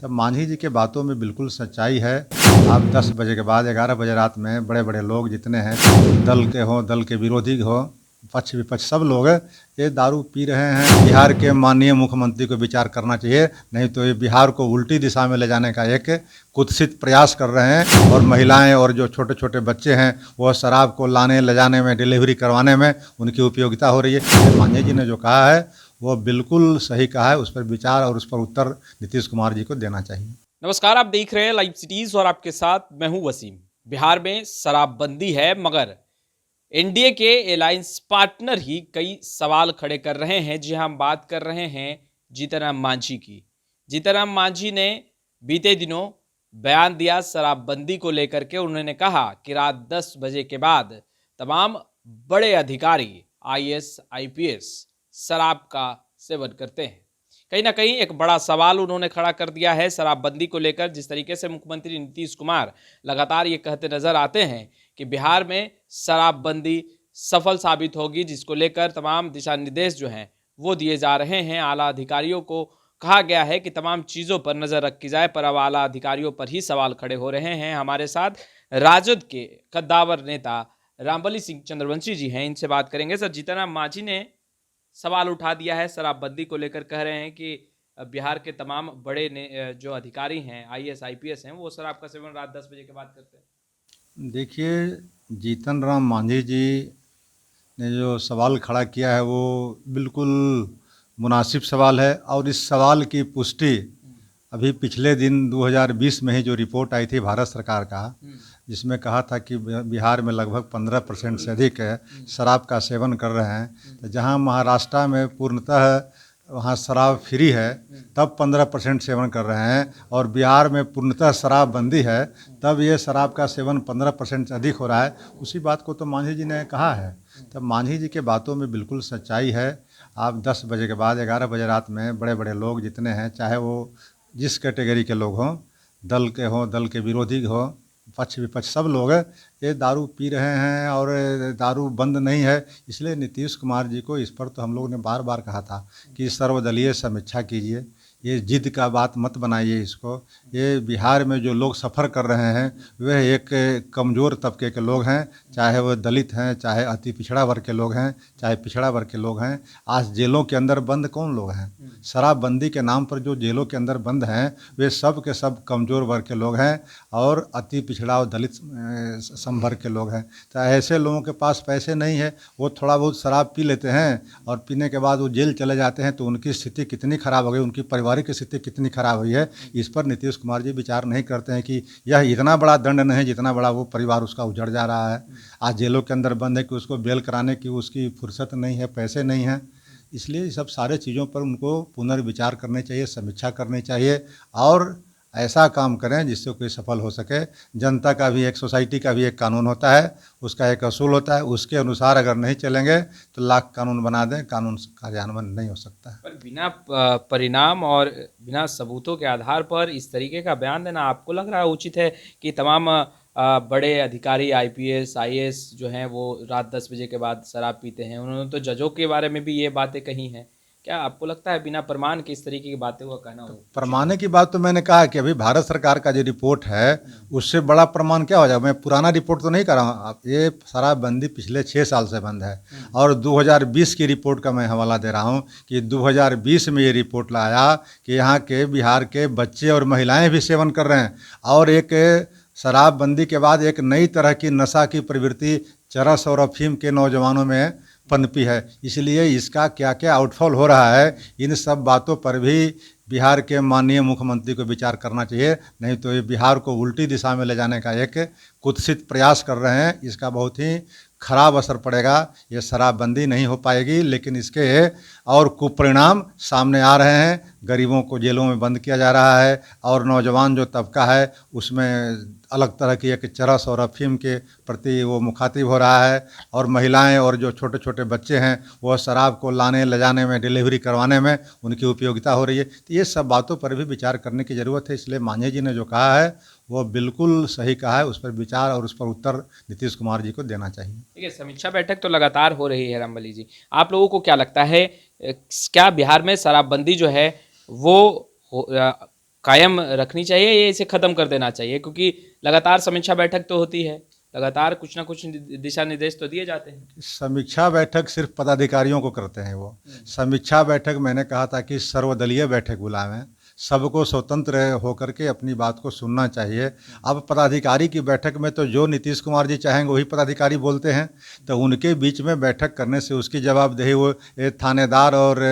तब मांझी जी के बातों में बिल्कुल सच्चाई है। आप 10 बजे के बाद 11 बजे रात में बड़े बड़े लोग जितने हैं, दल के हों, दल के विरोधी हो, पक्ष विपक्ष सब लोग ये दारू पी रहे हैं। बिहार के माननीय मुख्यमंत्री को विचार करना चाहिए, नहीं तो ये बिहार को उल्टी दिशा में ले जाने का एक कुत्सित प्रयास कर रहे हैं। और महिलाएं और जो छोटे छोटे बच्चे हैं वो शराब को लाने ले जाने में, डिलीवरी करवाने में उनकी उपयोगिता हो रही है। मांझी जी ने जो कहा है वो बिल्कुल सही कहा है। उस पर विचार और उस पर उत्तर नीतीश कुमार जी को देना चाहिए। नमस्कार, आप देख रहे हैं लाइव सिटीज और आपके साथ मैं हूं वसीम। बिहार में शराबबंदी है, मगर एनडीए के अलायंस पार्टनर ही कई सवाल खड़े कर रहे हैं। जी हम बात कर रहे हैं जीतन राम मांझी की। जीतन राम मांझी ने बीते दिनों बयान दिया शराबबंदी को लेकर के। उन्होंने कहा कि रात 10 बजे के बाद तमाम बड़े अधिकारी आईएएस आईपीएस शराब का सेवन करते हैं। कहीं ना कहीं एक बड़ा सवाल उन्होंने खड़ा कर दिया है शराबबंदी को लेकर। जिस तरीके से मुख्यमंत्री नीतीश कुमार लगातार ये कहते नजर आते हैं कि बिहार में शराबबंदी सफल साबित होगी, जिसको लेकर तमाम दिशा निर्देश जो हैं वो दिए जा रहे हैं। आला अधिकारियों को कहा गया है कि तमाम चीज़ों पर नज़र रखी जाए, पर अब आला अधिकारियों पर ही सवाल खड़े हो रहे हैं। हमारे साथ राजद के कद्दावर नेता रामबली सिंह चंद्रवंशी जी हैं, इनसे बात करेंगे। सर, जीतन राम मांझी ने सवाल उठा दिया है शराबबंदी को लेकर। कह रहे हैं कि बिहार के तमाम बड़े जो अधिकारी हैं, आईएएस आईपीएस हैं, वो शराब का सेवन रात 10 बजे के बाद करते हैं। देखिए, जीतन राम मांझी जी ने जो सवाल खड़ा किया है वो बिल्कुल मुनासिब सवाल है। और इस सवाल की पुष्टि अभी पिछले दिन 2020 में ही जो रिपोर्ट आई थी भारत सरकार का, जिसमें कहा था कि बिहार में लगभग 15% से अधिक शराब का सेवन कर रहे हैं। तो जहां महाराष्ट्र में पूर्णतः वहाँ शराब फ्री है तब 15% सेवन कर रहे हैं, और बिहार में पूर्णतः शराब बंदी है तब ये शराब का सेवन 15% से अधिक हो रहा है। उसी बात को तो मांझी जी ने कहा है। तब मांझी जी के बातों में बिल्कुल सच्चाई है। आप 10 बजे के बाद 11 बजे रात में बड़े बड़े लोग जितने हैं, चाहे वो जिस कैटेगरी के लोग हों, दल के हों, दल के विरोधी हों, पक्ष विपक्ष सब लोग ये दारू पी रहे हैं और दारू बंद नहीं है। इसलिए नीतीश कुमार जी को इस पर तो हम लोग ने बार बार कहा था कि सर्वदलीय समीक्षा कीजिए, ये जिद का बात मत बनाइए इसको। ये बिहार में जो लोग सफ़र कर रहे हैं वह एक कमज़ोर तबके के लोग हैं, चाहे वह दलित हैं, चाहे अति पिछड़ा वर्ग के लोग हैं, चाहे पिछड़ा वर्ग के लोग हैं। आज जेलों के अंदर बंद कौन लोग हैं? शराबबंदी के नाम पर जो जेलों के अंदर बंद हैं वे सब के सब कमज़ोर वर्ग के लोग हैं और अति पिछड़ा और दलित संवर्ग के लोग हैं। तो ऐसे लोगों के पास पैसे नहीं है, वो थोड़ा बहुत शराब पी लेते हैं और पीने के बाद वो जेल चले जाते हैं। तो उनकी स्थिति कितनी ख़राब हो गई, उनकी पारिवारिक स्थिति कितनी ख़राब हुई है, इस पर नीतीश कुमार जी विचार नहीं करते हैं कि यह इतना बड़ा दंड नहीं जितना बड़ा वो परिवार उसका उजड़ जा रहा है। आज जेलों के अंदर बंद है कि उसको बेल कराने की उसकी फुर्सत नहीं है, पैसे नहीं हैं। इसलिए ये सब सारे चीज़ों पर उनको पुनर्विचार करने चाहिए, समीक्षा करनी चाहिए और ऐसा काम करें जिससे कोई सफल हो सके। जनता का भी एक, सोसाइटी का भी एक कानून होता है, उसका एक असूल होता है, उसके अनुसार अगर नहीं चलेंगे तो लाख कानून बना दें, कानून कार्यान्वयन नहीं हो सकता है। पर बिना परिणाम और बिना सबूतों के आधार पर इस तरीके का बयान देना आपको लग रहा है उचित है कि तमाम बड़े अधिकारी आईपीएस आईएएस जो हैं वो रात 10 बजे के बाद शराब पीते हैं? उन्होंने तो जजों के बारे में भी ये बातें कही हैं। क्या आपको लगता है बिना प्रमाण के इस तरीके की बातें हुआ कहना हो? प्रमाण की बात तो मैंने कहा कि अभी भारत सरकार का जो रिपोर्ट है उससे बड़ा प्रमाण क्या हो जाएगा। मैं पुराना रिपोर्ट तो नहीं कर रहा हूँ। आप, ये शराबबंदी पिछले 6 साल से बंद है और 2020 की रिपोर्ट का मैं हवाला दे रहा हूँ कि 2020 में ये रिपोर्ट लाया कि यहाँ के बिहार के बच्चे और महिलाएं भी सेवन कर रहे हैं। और एक शराबबंदी के बाद एक नई तरह की नशा की प्रवृत्ति चरस और अफीम के नौजवानों में पनपी है। इसलिए इसका क्या क्या आउटफॉल हो रहा है, इन सब बातों पर भी बिहार के माननीय मुख्यमंत्री को विचार करना चाहिए, नहीं तो ये बिहार को उल्टी दिशा में ले जाने का एक कुत्सित प्रयास कर रहे हैं। इसका बहुत ही खराब असर पड़ेगा। ये शराबबंदी नहीं हो पाएगी, लेकिन इसके और कुपरिणाम सामने आ रहे हैं। गरीबों को जेलों में बंद किया जा रहा है और नौजवान जो तबका है उसमें अलग तरह की एक चरस और अफीम के प्रति वो मुखातिब हो रहा है। और महिलाएं और जो छोटे छोटे बच्चे हैं वो शराब को लाने ले जाने में, डिलीवरी करवाने में उनकी उपयोगिता हो रही है। तो ये सब बातों पर भी विचार करने की ज़रूरत है। इसलिए मांझी जी ने जो कहा है वो बिल्कुल सही कहा है। उस पर विचार और उस पर उत्तर नीतीश कुमार जी को देना चाहिए। ठीक है, समीक्षा बैठक तो लगातार हो रही है रामबली जी। आप लोगों को क्या लगता है, क्या बिहार में शराबबंदी जो है वो कायम रखनी चाहिए या इसे खत्म कर देना चाहिए? क्योंकि लगातार समीक्षा बैठक तो होती है, लगातार कुछ ना कुछ दिशा निर्देश तो दिए जाते हैं। समीक्षा बैठक सिर्फ पदाधिकारियों को करते हैं वो। समीक्षा बैठक मैंने कहा था कि सर्वदलीय बैठक बुलावें, सबको स्वतंत्र होकर के अपनी बात को सुनना चाहिए। अब पदाधिकारी की बैठक में तो जो नीतीश कुमार जी चाहेंगे वही पदाधिकारी बोलते हैं, तो उनके बीच में बैठक करने से उसकी जवाबदेही वो थानेदार और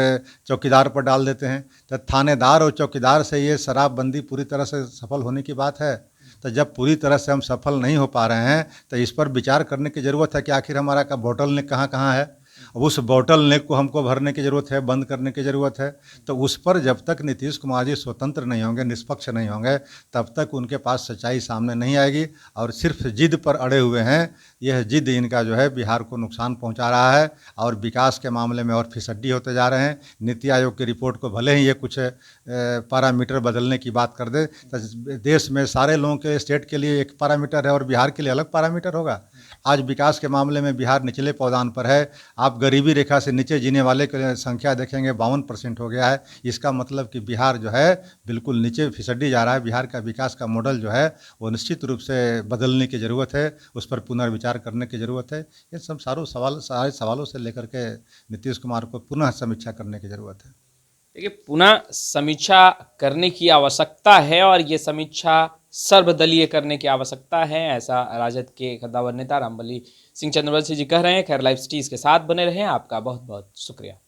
चौकीदार पर डाल देते हैं। तो थानेदार और चौकीदार से ये शराबबंदी पूरी तरह से सफल होने की बात है। तो जब पूरी तरह से हम सफल नहीं हो पा रहे हैं तो इस पर विचार करने की ज़रूरत है कि आखिर हमारा का बोतल नेक कहाँ कहाँ है। उस बोतल नेक को हमको भरने की ज़रूरत है, बंद करने की ज़रूरत है। तो उस पर जब तक नीतीश कुमार जी स्वतंत्र नहीं होंगे, निष्पक्ष नहीं होंगे, तब तक उनके पास सच्चाई सामने नहीं आएगी। और सिर्फ जिद पर अड़े हुए हैं। यह जिद इनका जो है बिहार को नुकसान पहुंचा रहा है और विकास के मामले में और फिसड्डी होते जा रहे हैं। नीति आयोग की रिपोर्ट को भले ही ये कुछ पैरामीटर बदलने की बात कर दे, तो देश में सारे लोगों के स्टेट के लिए एक पैरामीटर है और बिहार के लिए अलग पैरामीटर होगा। आज विकास के मामले में बिहार निचले पावदान पर है। आप गरीबी रेखा से नीचे जीने वाले की संख्या देखेंगे 52% हो गया है। इसका मतलब कि बिहार जो है बिल्कुल नीचे फिसड्डी जा रहा है। बिहार का विकास का मॉडल जो है वो निश्चित रूप से बदलने की ज़रूरत है, उस पर पुनर्विचार करने की ज़रूरत है। ये सब सारे सवालों से लेकर के नीतीश कुमार को पुनः समीक्षा करने की ज़रूरत है। देखिए, पुनः समीक्षा करने की आवश्यकता है और ये समीक्षा सर्वदलीय करने की आवश्यकता है, ऐसा राजद के कद्दावर नेता रामबली सिंह चंद्रवंशी जी कह रहे हैं। खैर, लाइव सिटीज़ के साथ बने रहें। आपका बहुत बहुत शुक्रिया।